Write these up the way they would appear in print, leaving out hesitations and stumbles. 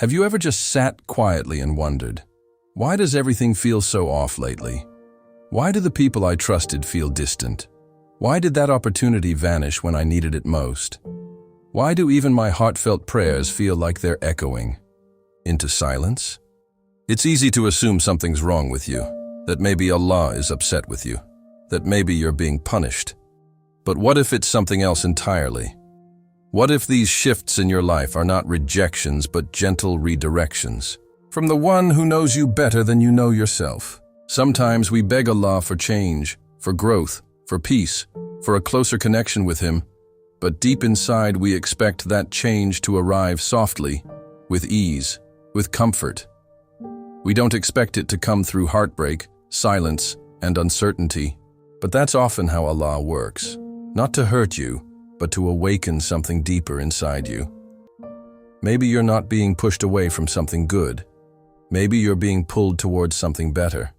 Have you ever just sat quietly and wondered, why does everything feel so off lately? Why do the people I trusted feel distant? Why did that opportunity vanish when I needed it most? Why do even my heartfelt prayers feel like they're echoing into silence? It's easy to assume something's wrong with you, that maybe Allah is upset with you, that maybe you're being punished. But what if it's something else entirely? What if these shifts in your life are not rejections but gentle redirections from the one who knows you better than you know yourself? Sometimes we beg Allah for change, for growth, for peace, for a closer connection with Him, but deep inside we expect that change to arrive softly, with ease, with comfort. We don't expect it to come through heartbreak, silence, and uncertainty, but that's often how Allah works, not to hurt you, but to awaken something deeper inside you. Maybe you're not being pushed away from something good. Maybe you're being pulled towards something better.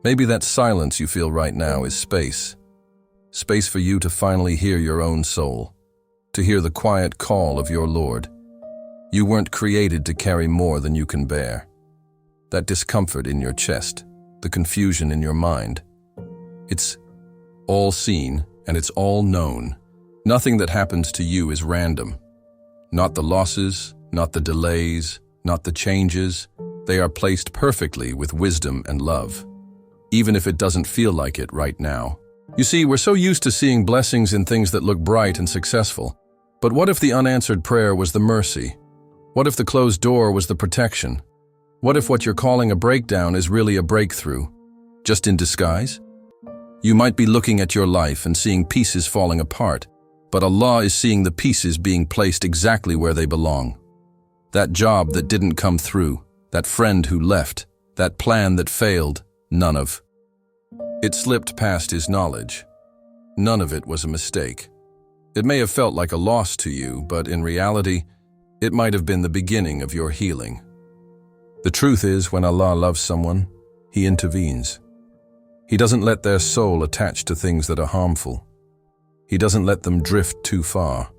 Maybe that silence you feel right now is space. Space for you to finally hear your own soul, to hear the quiet call of your Lord. You weren't created to carry more than you can bear. That discomfort in your chest, the confusion in your mind, it's all seen and it's all known. Nothing that happens to you is random. Not the losses, not the delays, not the changes. They are placed perfectly with wisdom and love, even if it doesn't feel like it right now. You see, we're so used to seeing blessings in things that look bright and successful. But what if the unanswered prayer was the mercy? What if the closed door was the protection? What if what you're calling a breakdown is really a breakthrough, just in disguise? You might be looking at your life and seeing pieces falling apart, but Allah is seeing the pieces being placed exactly where they belong. That job that didn't come through, that friend who left, that plan that failed, none of it slipped past His knowledge. None of it was a mistake. It may have felt like a loss to you, but in reality, it might have been the beginning of your healing. The truth is, when Allah loves someone, He intervenes. He doesn't let their soul attach to things that are harmful. He doesn't let them drift too far.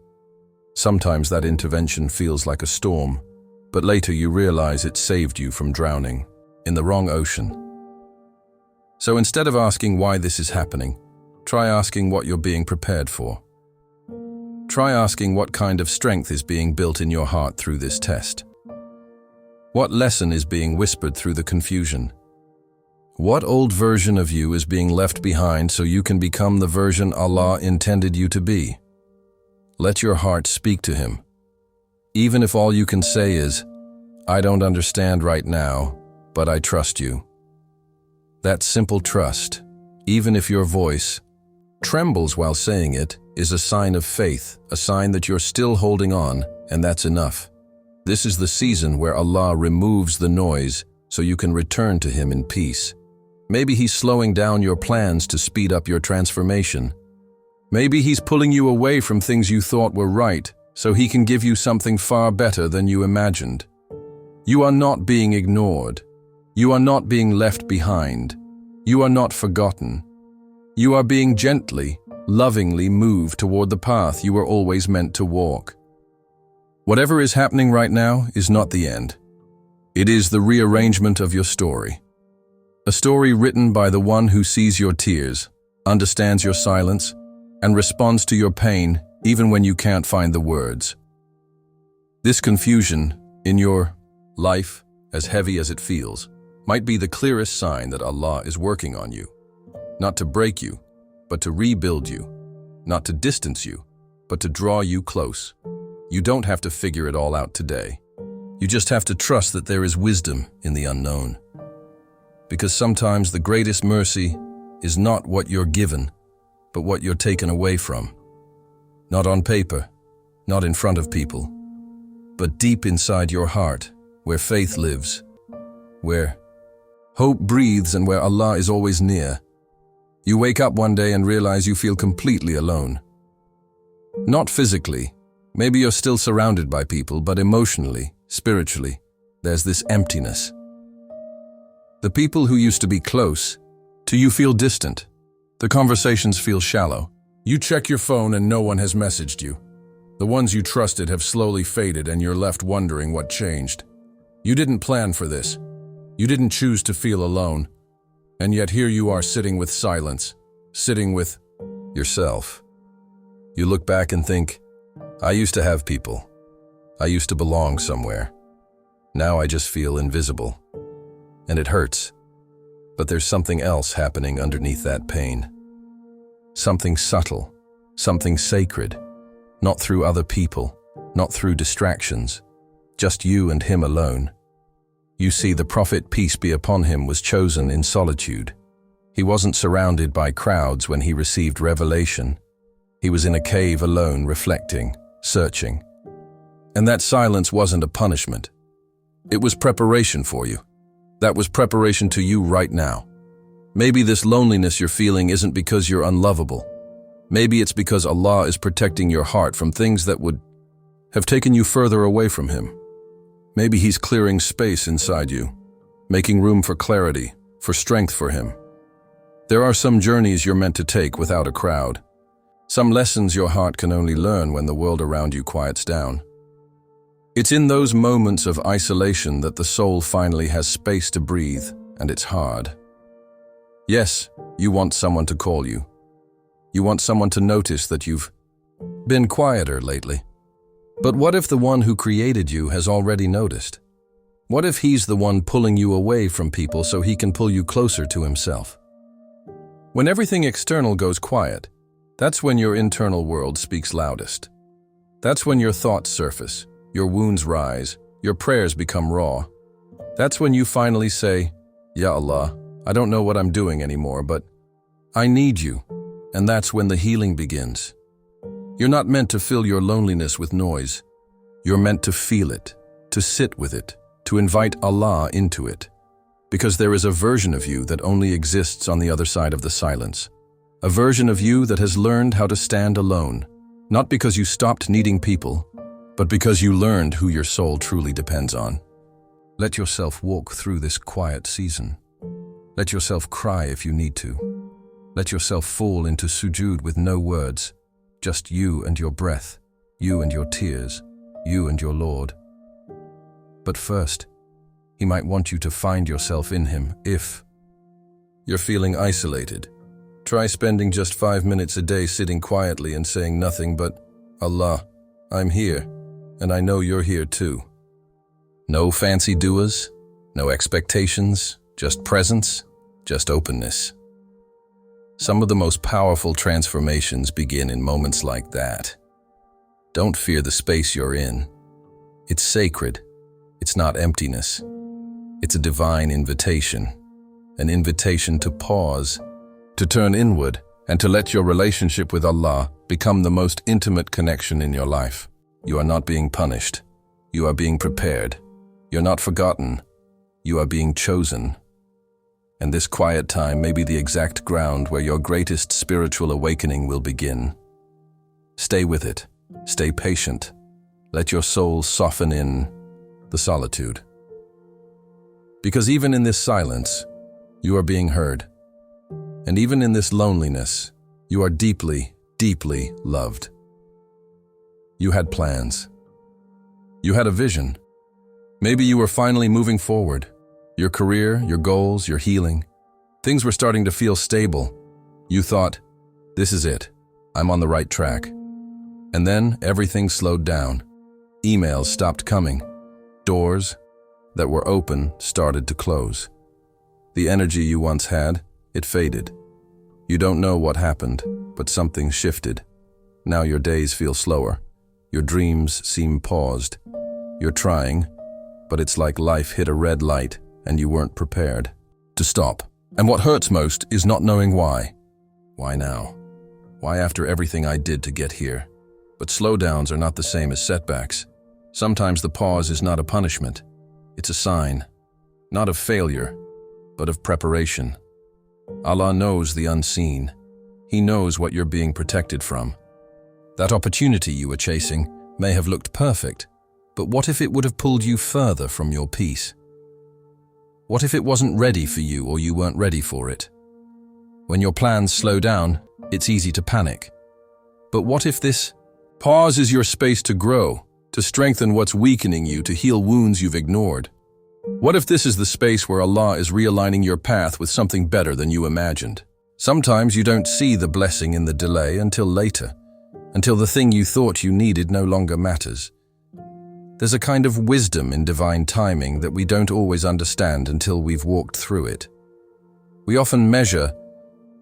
Sometimes that intervention feels like a storm, but later you realize it saved you from drowning in the wrong ocean. So instead of asking why this is happening, try asking what you're being prepared for. Try asking what kind of strength is being built in your heart through this test. What lesson is being whispered through the confusion? What old version of you is being left behind so you can become the version Allah intended you to be? Let your heart speak to Him. Even if all you can say is, "I don't understand right now, but I trust you." That simple trust, even if your voice trembles while saying it, is a sign of faith, a sign that you're still holding on, and that's enough. This is the season where Allah removes the noise so you can return to Him in peace. Maybe He's slowing down your plans to speed up your transformation. Maybe He's pulling you away from things you thought were right so He can give you something far better than you imagined. You are not being ignored. You are not being left behind. You are not forgotten. You are being gently, lovingly moved toward the path you were always meant to walk. Whatever is happening right now is not the end. It is the rearrangement of your story. A story written by the one who sees your tears, understands your silence, and responds to your pain even when you can't find the words. This confusion in your life, as heavy as it feels, might be the clearest sign that Allah is working on you. Not to break you, but to rebuild you. Not to distance you, but to draw you close. You don't have to figure it all out today. You just have to trust that there is wisdom in the unknown. Because sometimes the greatest mercy is not what you're given, but what you're taken away from. Not on paper, not in front of people, but deep inside your heart, where faith lives, where hope breathes and where Allah is always near. You wake up one day and realize you feel completely alone. Not physically. Maybe you're still surrounded by people, but emotionally, spiritually, there's this emptiness. The people who used to be close to you feel distant. The conversations feel shallow. You check your phone and no one has messaged you. The ones you trusted have slowly faded and you're left wondering what changed. You didn't plan for this. You didn't choose to feel alone. And yet here you are sitting with silence, sitting with yourself. You look back and think, I used to have people. I used to belong somewhere. Now I just feel invisible. And it hurts. But there's something else happening underneath that pain. Something subtle, something sacred. Not through other people, not through distractions. Just you and him alone. You see, the Prophet, peace be upon him, was chosen in solitude. He wasn't surrounded by crowds when he received revelation. He was in a cave alone, reflecting, searching. And that silence wasn't a punishment. It was preparation for you. That was preparation to you right now. Maybe this loneliness you're feeling isn't because you're unlovable. Maybe it's because Allah is protecting your heart from things that would have taken you further away from Him. Maybe He's clearing space inside you, making room for clarity, for strength for Him. There are some journeys you're meant to take without a crowd. Some lessons your heart can only learn when the world around you quiets down. It's in those moments of isolation that the soul finally has space to breathe, and it's hard. Yes, you want someone to call you. You want someone to notice that you've been quieter lately. But what if the one who created you has already noticed? What if He's the one pulling you away from people so He can pull you closer to Himself? When everything external goes quiet, that's when your internal world speaks loudest. That's when your thoughts surface, your wounds rise, your prayers become raw. That's when you finally say, Ya Allah, I don't know what I'm doing anymore, but I need you. And that's when the healing begins. You're not meant to fill your loneliness with noise. You're meant to feel it, to sit with it, to invite Allah into it. Because there is a version of you that only exists on the other side of the silence. A version of you that has learned how to stand alone, not because you stopped needing people, but because you learned who your soul truly depends on. Let yourself walk through this quiet season. Let yourself cry if you need to. Let yourself fall into sujood with no words, just you and your breath, you and your tears, you and your Lord. But first, He might want you to find yourself in Him. If you're feeling isolated, try spending just 5 minutes a day sitting quietly and saying nothing but, Allah, I'm here, and I know you're here too. No fancy du'as, no expectations, just presence, just openness. Some of the most powerful transformations begin in moments like that. Don't fear the space you're in. It's sacred. It's not emptiness. It's a divine invitation. An invitation to pause, to turn inward, and to let your relationship with Allah become the most intimate connection in your life. You are not being punished. You are being prepared. You're not forgotten. You are being chosen. And this quiet time may be the exact ground where your greatest spiritual awakening will begin. Stay with it. Stay patient. Let your soul soften in the solitude. Because even in this silence, you are being heard. And even in this loneliness, you are deeply, deeply loved. You had plans. You had a vision. Maybe you were finally moving forward. Your career, your goals, your healing. Things were starting to feel stable. You thought, this is it. I'm on the right track. And then everything slowed down. Emails stopped coming. Doors that were open started to close. The energy you once had, it faded. You don't know what happened, but something shifted. Now your days feel slower. Your dreams seem paused. You're trying, but it's like life hit a red light and you weren't prepared to stop. And what hurts most is not knowing why. Why now? Why after everything I did to get here? But slowdowns are not the same as setbacks. Sometimes the pause is not a punishment. It's a sign, not of failure, but of preparation. Allah knows the unseen. He knows what you're being protected from. That opportunity you were chasing may have looked perfect, but what if it would have pulled you further from your peace? What if it wasn't ready for you or you weren't ready for it? When your plans slow down, it's easy to panic. But what if this Pause is your space to grow, to strengthen what's weakening you, to heal wounds you've ignored. What if this is the space where Allah is realigning your path with something better than you imagined? Sometimes you don't see the blessing in the delay until later, until the thing you thought you needed no longer matters. There's a kind of wisdom in divine timing that we don't always understand until we've walked through it. We often measure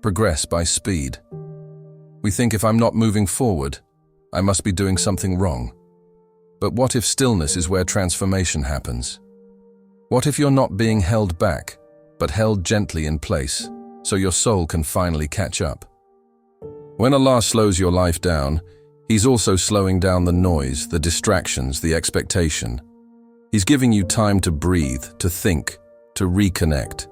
progress by speed. We think if I'm not moving forward, I must be doing something wrong. But what if stillness is where transformation happens? What if you're not being held back, but held gently in place, so your soul can finally catch up? When Allah slows your life down, He's also slowing down the noise, the distractions, the expectation. He's giving you time to breathe, to think, to reconnect.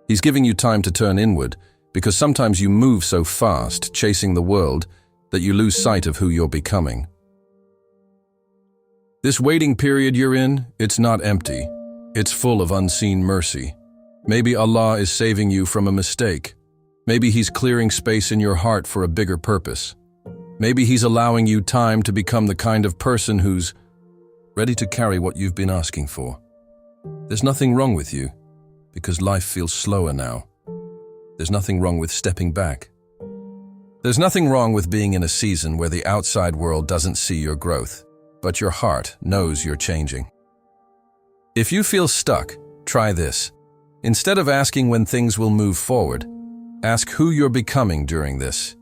He's giving you time to turn inward, because sometimes you move so fast, chasing the world, that you lose sight of who you're becoming. This waiting period you're in, it's not empty. It's full of unseen mercy. Maybe Allah is saving you from a mistake. Maybe He's clearing space in your heart for a bigger purpose. Maybe He's allowing you time to become the kind of person who's ready to carry what you've been asking for. There's nothing wrong with you, because life feels slower now. There's nothing wrong with stepping back. There's nothing wrong with being in a season where the outside world doesn't see your growth, but your heart knows you're changing. If you feel stuck, try this. Instead of asking when things will move forward, ask who you're becoming during this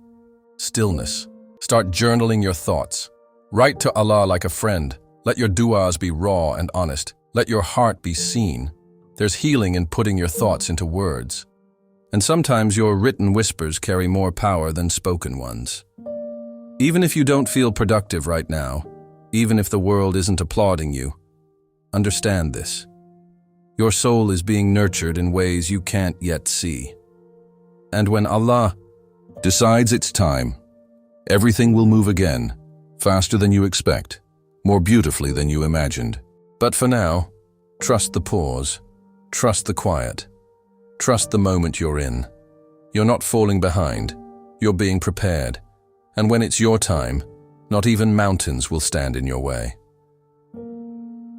stillness. Start journaling your thoughts. Write to Allah like a friend. Let your du'as be raw and honest. Let your heart be seen. There's healing in putting your thoughts into words. And sometimes your written whispers carry more power than spoken ones. Even if you don't feel productive right now, even if the world isn't applauding you, understand this. Your soul is being nurtured in ways you can't yet see. And when Allah decides it's time, everything will move again, faster than you expect, more beautifully than you imagined. But for now, trust the pause, trust the quiet, trust the moment you're in. You're not falling behind, you're being prepared. And when it's your time, not even mountains will stand in your way.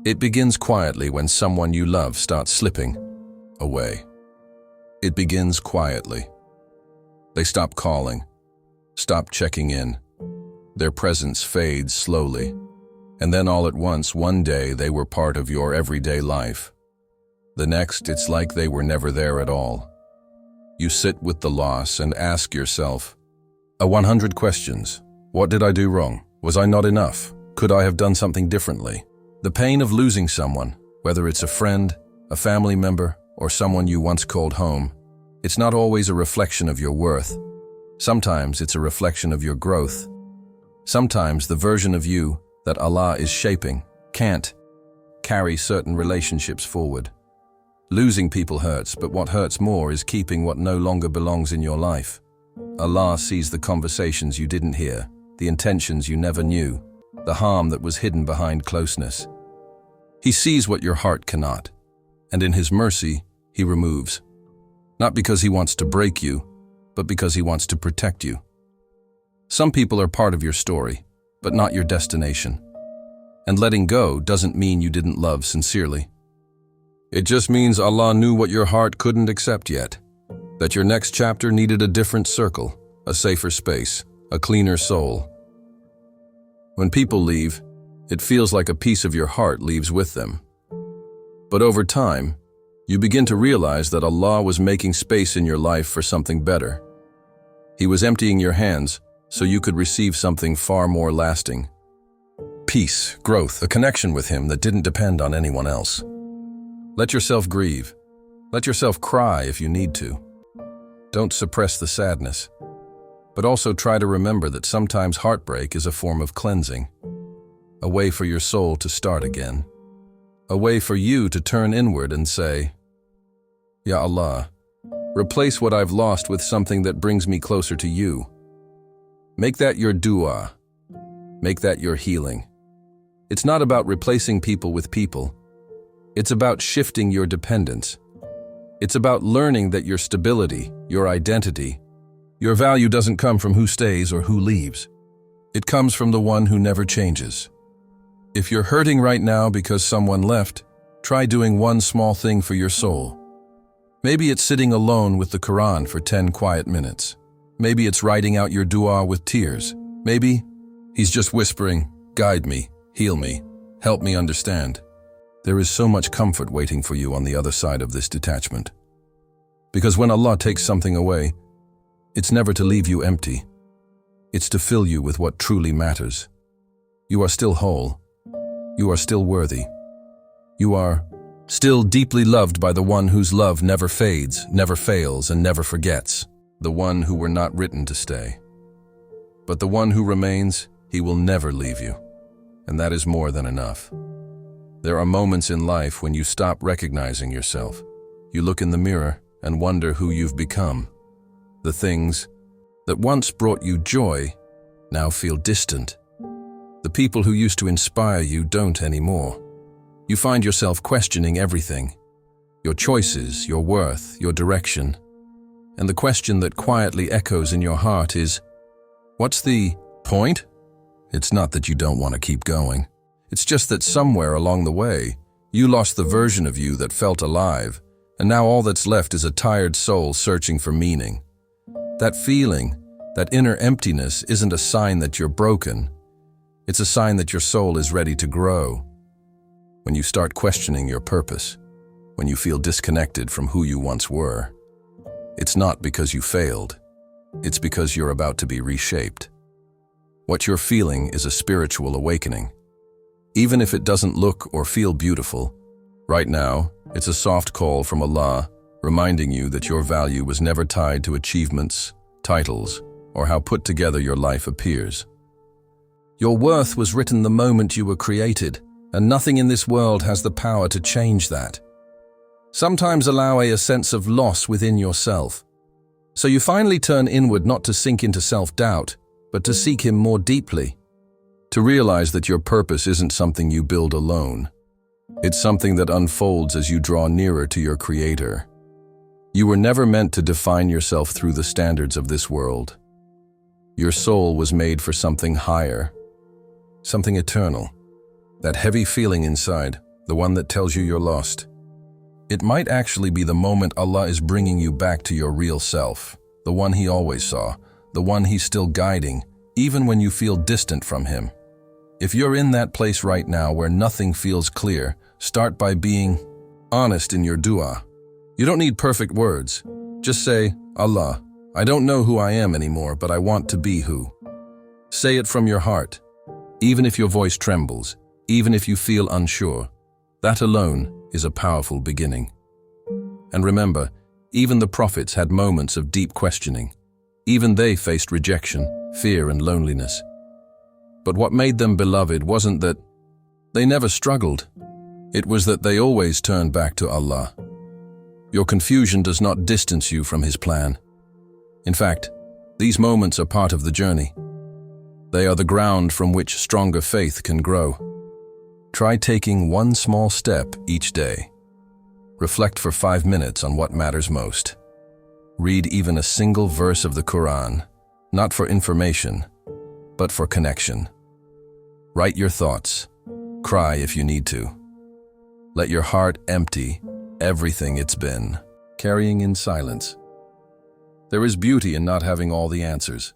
It begins quietly when someone you love starts slipping away. It begins quietly. They stop calling, stop checking in. Their presence fades slowly. And then all at once, one day, they were part of your everyday life. The next, it's like they were never there at all. You sit with the loss and ask yourself 100 questions. What did I do wrong? Was I not enough? Could I have done something differently? The pain of losing someone, whether it's a friend, a family member, or someone you once called home, it's not always a reflection of your worth. Sometimes it's a reflection of your growth. Sometimes the version of you that Allah is shaping can't carry certain relationships forward. Losing people hurts, but what hurts more is keeping what no longer belongs in your life. Allah sees the conversations you didn't hear, the intentions you never knew, the harm that was hidden behind closeness. He sees what your heart cannot, and in His mercy, He removes. Not because He wants to break you, but because He wants to protect you. Some people are part of your story, but not your destination. And letting go doesn't mean you didn't love sincerely. It just means Allah knew what your heart couldn't accept yet, that your next chapter needed a different circle, a safer space, a cleaner soul. When people leave, it feels like a piece of your heart leaves with them. But over time, you begin to realize that Allah was making space in your life for something better. He was emptying your hands so you could receive something far more lasting. Peace, growth, a connection with Him that didn't depend on anyone else. Let yourself grieve. Let yourself cry if you need to. Don't suppress the sadness. But also try to remember that sometimes heartbreak is a form of cleansing. A way for your soul to start again. A way for you to turn inward and say, Ya Allah, replace what I've lost with something that brings me closer to You. Make that your dua. Make that your healing. It's not about replacing people with people. It's about shifting your dependence. It's about learning that your stability, your identity, your value doesn't come from who stays or who leaves. It comes from the one who never changes. If you're hurting right now because someone left, try doing one small thing for your soul. Maybe it's sitting alone with the Qur'an for 10 quiet minutes. Maybe it's writing out your dua with tears. Maybe he's just whispering, "Guide me, heal me, help me understand." There is so much comfort waiting for you on the other side of this detachment. Because when Allah takes something away, it's never to leave you empty. It's to fill you with what truly matters. You are still whole. You are still worthy. You are still deeply loved by the one whose love never fades, never fails, and never forgets. The one who were not written to stay. But the one who remains, he will never leave you. And that is more than enough. There are moments in life when you stop recognizing yourself. You look in the mirror and wonder who you've become. The things that once brought you joy now feel distant. The people who used to inspire you don't anymore. You find yourself questioning everything. Your choices, your worth, your direction. And the question that quietly echoes in your heart is, what's the point? It's not that you don't want to keep going. It's just that somewhere along the way, you lost the version of you that felt alive, and now all that's left is a tired soul searching for meaning. That feeling, that inner emptiness isn't a sign that you're broken. It's a sign that your soul is ready to grow. When you start questioning your purpose, when you feel disconnected from who you once were, it's not because you failed. It's because you're about to be reshaped. What you're feeling is a spiritual awakening. Even if it doesn't look or feel beautiful, right now, it's a soft call from Allah, reminding you that your value was never tied to achievements, titles, or how put together your life appears. Your worth was written the moment you were created, and nothing in this world has the power to change that. Sometimes allow a sense of loss within yourself. So you finally turn inward not to sink into self-doubt, but to seek Him more deeply. To realize that your purpose isn't something you build alone. It's something that unfolds as you draw nearer to your Creator. You were never meant to define yourself through the standards of this world. Your soul was made for something higher, something eternal. That heavy feeling inside, the one that tells you you're lost. It might actually be the moment Allah is bringing you back to your real self, the one He always saw, the one He's still guiding, even when you feel distant from Him. If you're in that place right now where nothing feels clear, start by being honest in your dua. You don't need perfect words. Just say, "Allah, I don't know who I am anymore, but I want to be who." Say it from your heart, even if your voice trembles, even if you feel unsure. That alone is a powerful beginning. And remember, even the prophets had moments of deep questioning. Even they faced rejection, fear, and loneliness. But what made them beloved wasn't that they never struggled. It was that they always turned back to Allah. Your confusion does not distance you from His plan. In fact, these moments are part of the journey. They are the ground from which stronger faith can grow. Try taking one small step each day. Reflect for 5 minutes on what matters most. Read even a single verse of the Qur'an, not for information, but for connection. Write your thoughts. Cry if you need to. Let your heart empty everything it's been, carrying in silence. There is beauty in not having all the answers.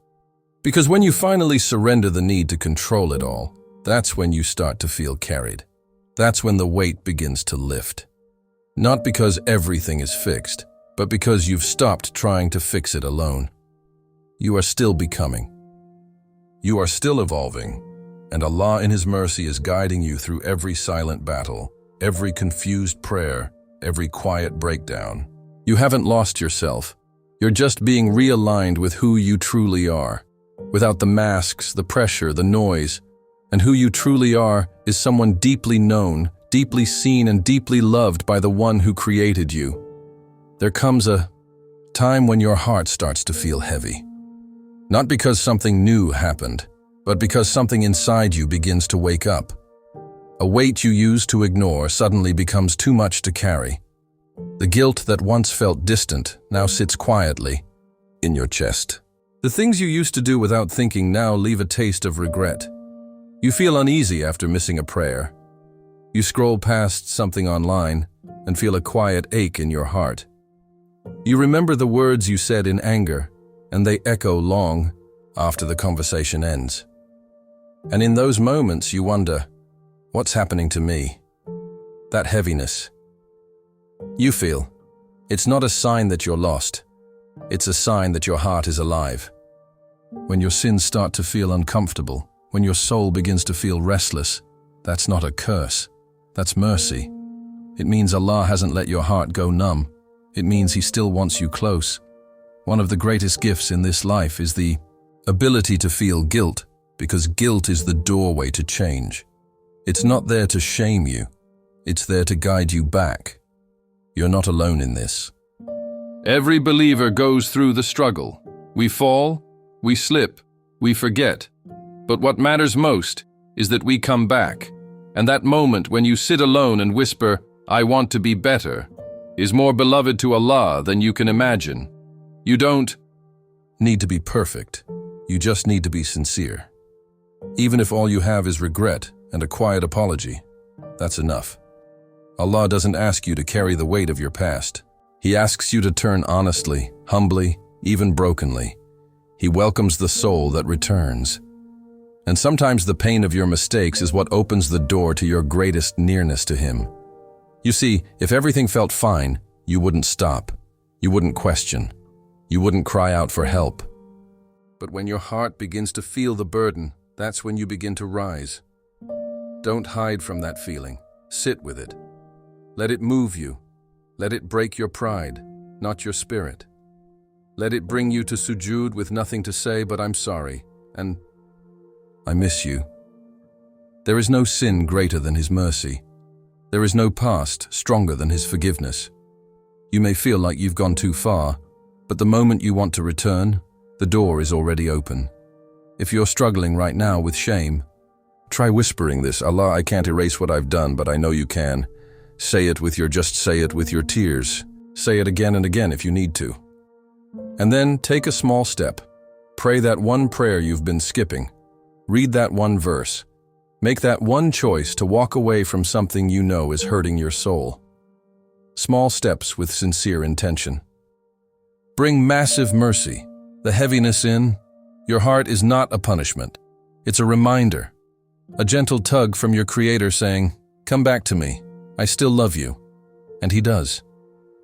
Because when you finally surrender the need to control it all, that's when you start to feel carried. That's when the weight begins to lift. Not because everything is fixed, but because you've stopped trying to fix it alone. You are still becoming. You are still evolving, and Allah in His mercy is guiding you through every silent battle, every confused prayer, every quiet breakdown. You haven't lost yourself. You're just being realigned with who you truly are, without the masks, the pressure, the noise. And who you truly are is someone deeply known, deeply seen, and deeply loved by the one who created you. There comes a time when your heart starts to feel heavy. Not because something new happened, but because something inside you begins to wake up. A weight you used to ignore suddenly becomes too much to carry. The guilt that once felt distant now sits quietly in your chest. The things you used to do without thinking now leave a taste of regret. You feel uneasy after missing a prayer. You scroll past something online and feel a quiet ache in your heart. You remember the words you said in anger, and they echo long after the conversation ends. And in those moments you wonder, what's happening to me? That heaviness you feel, it's not a sign that you're lost. It's a sign that your heart is alive. When your sins start to feel uncomfortable, when your soul begins to feel restless, that's not a curse. That's mercy. It means Allah hasn't let your heart go numb. It means He still wants you close. One of the greatest gifts in this life is the ability to feel guilt, because guilt is the doorway to change. It's not there to shame you. It's there to guide you back. You're not alone in this. Every believer goes through the struggle. We fall, we slip, we forget. But what matters most is that we come back. And that moment when you sit alone and whisper, "I want to be better," is more beloved to Allah than you can imagine. You don't need to be perfect. You just need to be sincere. Even if all you have is regret and a quiet apology, that's enough. Allah doesn't ask you to carry the weight of your past. He asks you to turn honestly, humbly, even brokenly. He welcomes the soul that returns. And sometimes the pain of your mistakes is what opens the door to your greatest nearness to Him. You see, if everything felt fine, you wouldn't stop. You wouldn't question. You wouldn't cry out for help. But when your heart begins to feel the burden, that's when you begin to rise. Don't hide from that feeling. Sit with it. Let it move you. Let it break your pride, not your spirit. Let it bring you to sujood with nothing to say but "I'm sorry," and "I miss you." There is no sin greater than His mercy. There is no past stronger than His forgiveness. You may feel like you've gone too far, but the moment you want to return, the door is already open. If you're struggling right now with shame, try whispering this: "Allah, I can't erase what I've done, but I know you can." Say it with your tears. Say it again and again if you need to. And then take a small step. Pray that one prayer you've been skipping. Read that one verse. Make that one choice to walk away from something you know is hurting your soul. Small steps with sincere intention bring massive mercy. The heaviness in your heart is not a punishment. It's a reminder. A gentle tug from your Creator saying, "Come back to me. I still love you." And He does.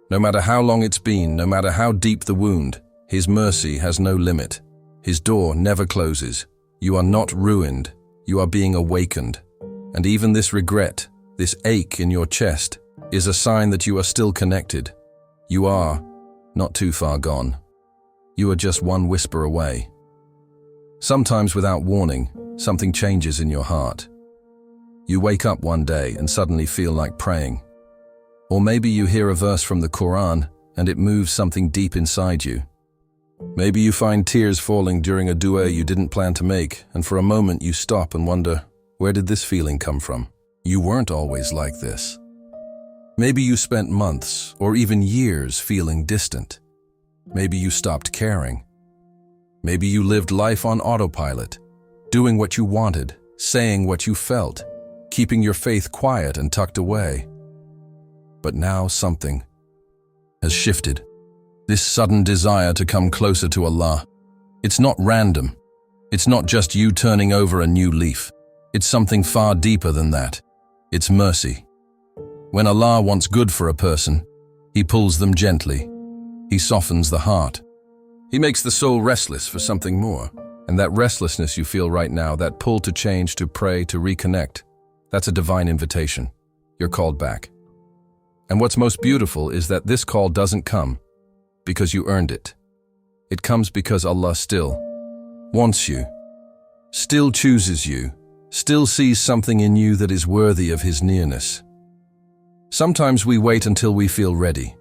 No matter how long it's been, no matter how deep the wound, His mercy has no limit. His door never closes. You are not ruined. You are being awakened. And even this regret, this ache in your chest, is a sign that you are still connected. You are not too far gone. You are just one whisper away. Sometimes without warning, something changes in your heart. You wake up one day and suddenly feel like praying. Or maybe you hear a verse from the Qur'an and it moves something deep inside you. Maybe you find tears falling during a dua you didn't plan to make, and for a moment you stop and wonder, where did this feeling come from? You weren't always like this. Maybe you spent months or even years feeling distant. Maybe you stopped caring. Maybe you lived life on autopilot, doing what you wanted, saying what you felt, keeping your faith quiet and tucked away. But now something has shifted. This sudden desire to come closer to Allah. It's not random. It's not just you turning over a new leaf. It's something far deeper than that. It's mercy. When Allah wants good for a person, He pulls them gently. He softens the heart. He makes the soul restless for something more. And that restlessness you feel right now, that pull to change, to pray, to reconnect, that's a divine invitation. You're called back. And what's most beautiful is that this call doesn't come because you earned it. It comes because Allah still wants you, still chooses you, still sees something in you that is worthy of His nearness. Sometimes we wait until we feel ready.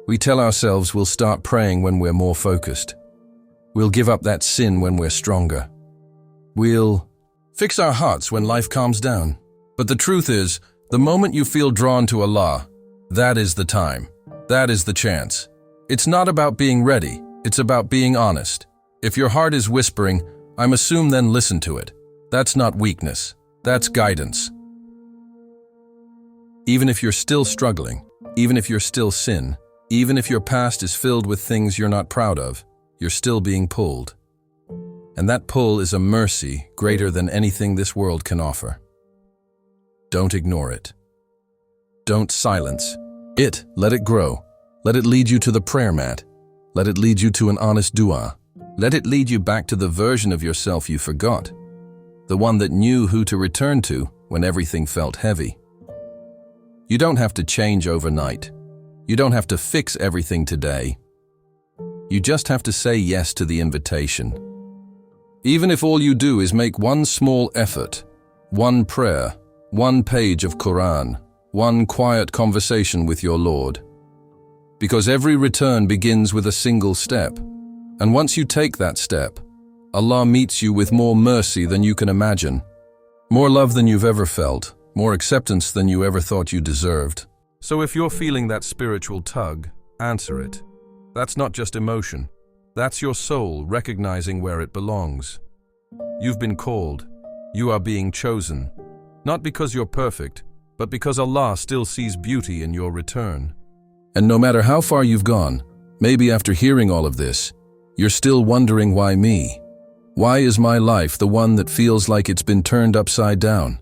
We tell ourselves we'll start praying when we're more focused. We'll give up that sin when we're stronger. We'll fix our hearts when life calms down. But the truth is, the moment you feel drawn to Allah, that is the time. That is the chance. It's not about being ready. It's about being honest. If your heart is whispering, "I'm assumed," then listen to it. That's not weakness. That's guidance. Even if you're still struggling, even if you're still sin, even if your past is filled with things you're not proud of, you're still being pulled. And that pull is a mercy greater than anything this world can offer. Don't ignore it. Don't silence it. Let it grow. Let it lead you to the prayer mat. Let it lead you to an honest dua. Let it lead you back to the version of yourself you forgot, the one that knew who to return to when everything felt heavy. You don't have to change overnight. You don't have to fix everything today. You just have to say yes to the invitation. Even if all you do is make one small effort, one prayer, one page of Qur'an, one quiet conversation with your Lord. Because every return begins with a single step. And once you take that step, Allah meets you with more mercy than you can imagine, more love than you've ever felt, more acceptance than you ever thought you deserved. So if you're feeling that spiritual tug, answer it. That's not just emotion. That's your soul recognizing where it belongs. You've been called. You are being chosen. Not because you're perfect, but because Allah still sees beauty in your return. And no matter how far you've gone, maybe after hearing all of this, you're still wondering, why me? Why is my life the one that feels like it's been turned upside down?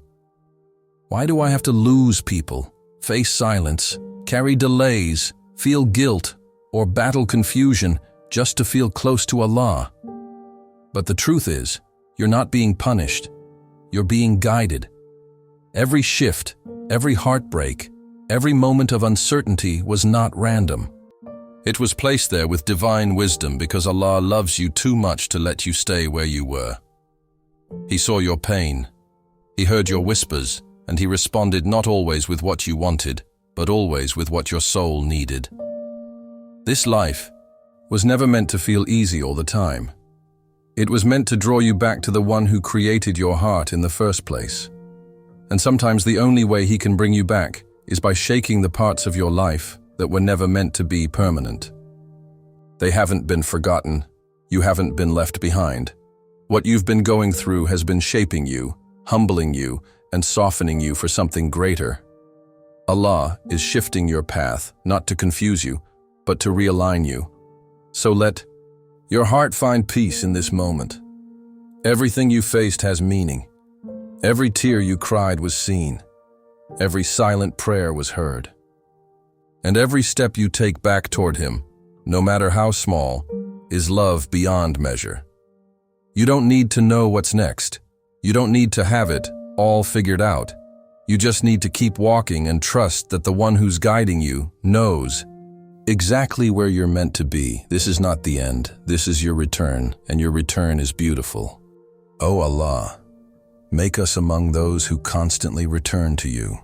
Why do I have to lose people, face silence, carry delays, feel guilt, or battle confusion just to feel close to Allah? But the truth is, you're not being punished. You're being guided. Every shift, every heartbreak, every moment of uncertainty was not random. It was placed there with divine wisdom because Allah loves you too much to let you stay where you were. He saw your pain. He heard your whispers, and He responded not always with what you wanted, but always with what your soul needed. This life was never meant to feel easy all the time. It was meant to draw you back to the one who created your heart in the first place. And sometimes the only way He can bring you back is by shaking the parts of your life that were never meant to be permanent. They haven't been forgotten. You haven't been left behind. What you've been going through has been shaping you, humbling you, and softening you for something greater. Allah is shifting your path, not to confuse you, but to realign you. So let your heart find peace in this moment. Everything you faced has meaning. Every tear you cried was seen. Every silent prayer was heard. And every step you take back toward Him, no matter how small, is love beyond measure. You don't need to know what's next. You don't need to have it all figured out. You just need to keep walking and trust that the one who's guiding you knows exactly where you're meant to be. This is not the end. This is your return, and your return is beautiful. O Allah, make us among those who constantly return to You.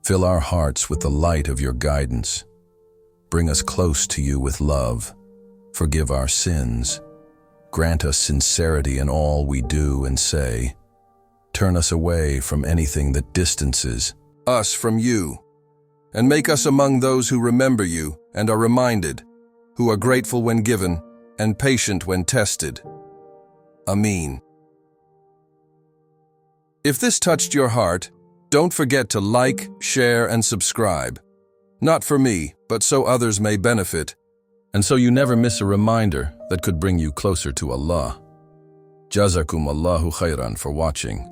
Fill our hearts with the light of Your guidance. Bring us close to You with love. Forgive our sins. Grant us sincerity in all we do and say. Turn us away from anything that distances us from You. And make us among those who remember You and are reminded, who are grateful when given and patient when tested. Ameen. If this touched your heart, don't forget to like, share, and subscribe. Not for me, but so others may benefit, and so you never miss a reminder that could bring you closer to Allah. Jazakum Allahu khairan for watching.